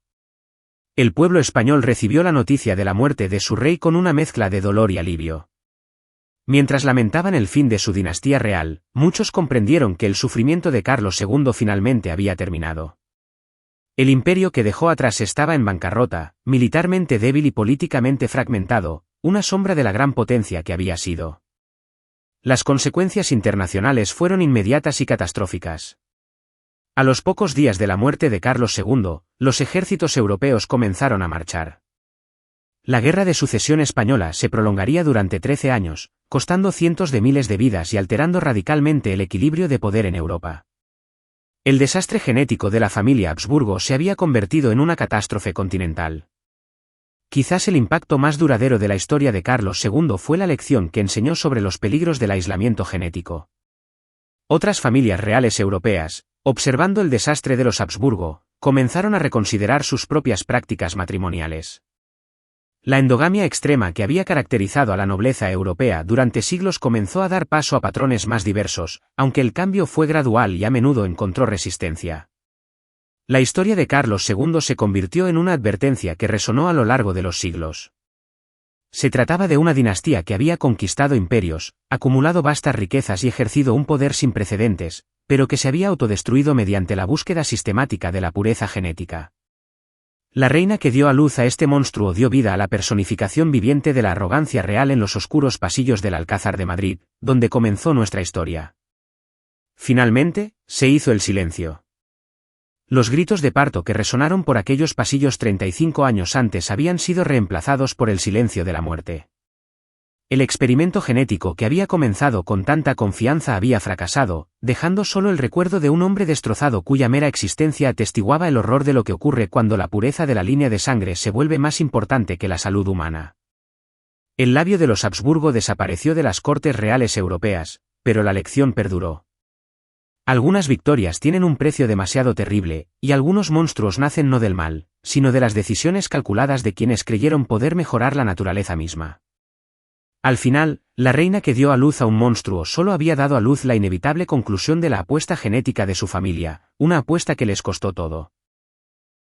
El pueblo español recibió la noticia de la muerte de su rey con una mezcla de dolor y alivio. Mientras lamentaban el fin de su dinastía real, muchos comprendieron que el sufrimiento de Carlos II finalmente había terminado. El imperio que dejó atrás estaba en bancarrota, militarmente débil y políticamente fragmentado, una sombra de la gran potencia que había sido. Las consecuencias internacionales fueron inmediatas y catastróficas. A los pocos días de la muerte de Carlos II, los ejércitos europeos comenzaron a marchar. La Guerra de Sucesión Española se prolongaría durante 13 años, costando cientos de miles de vidas y alterando radicalmente el equilibrio de poder en Europa. El desastre genético de la familia Habsburgo se había convertido en una catástrofe continental. Quizás el impacto más duradero de la historia de Carlos II fue la lección que enseñó sobre los peligros del aislamiento genético. Otras familias reales europeas, observando el desastre de los Habsburgo, comenzaron a reconsiderar sus propias prácticas matrimoniales. La endogamia extrema que había caracterizado a la nobleza europea durante siglos comenzó a dar paso a patrones más diversos, aunque el cambio fue gradual y a menudo encontró resistencia. La historia de Carlos II se convirtió en una advertencia que resonó a lo largo de los siglos. Se trataba de una dinastía que había conquistado imperios, acumulado vastas riquezas y ejercido un poder sin precedentes, pero que se había autodestruido mediante la búsqueda sistemática de la pureza genética. La reina que dio a luz a este monstruo dio vida a la personificación viviente de la arrogancia real en los oscuros pasillos del Alcázar de Madrid, donde comenzó nuestra historia. Finalmente, se hizo el silencio. Los gritos de parto que resonaron por aquellos pasillos 35 años antes habían sido reemplazados por el silencio de la muerte. El experimento genético que había comenzado con tanta confianza había fracasado, dejando solo el recuerdo de un hombre destrozado cuya mera existencia atestiguaba el horror de lo que ocurre cuando la pureza de la línea de sangre se vuelve más importante que la salud humana. El labio de los Habsburgo desapareció de las cortes reales europeas, pero la lección perduró. Algunas victorias tienen un precio demasiado terrible, y algunos monstruos nacen no del mal, sino de las decisiones calculadas de quienes creyeron poder mejorar la naturaleza misma. Al final, la reina que dio a luz a un monstruo solo había dado a luz la inevitable conclusión de la apuesta genética de su familia, una apuesta que les costó todo.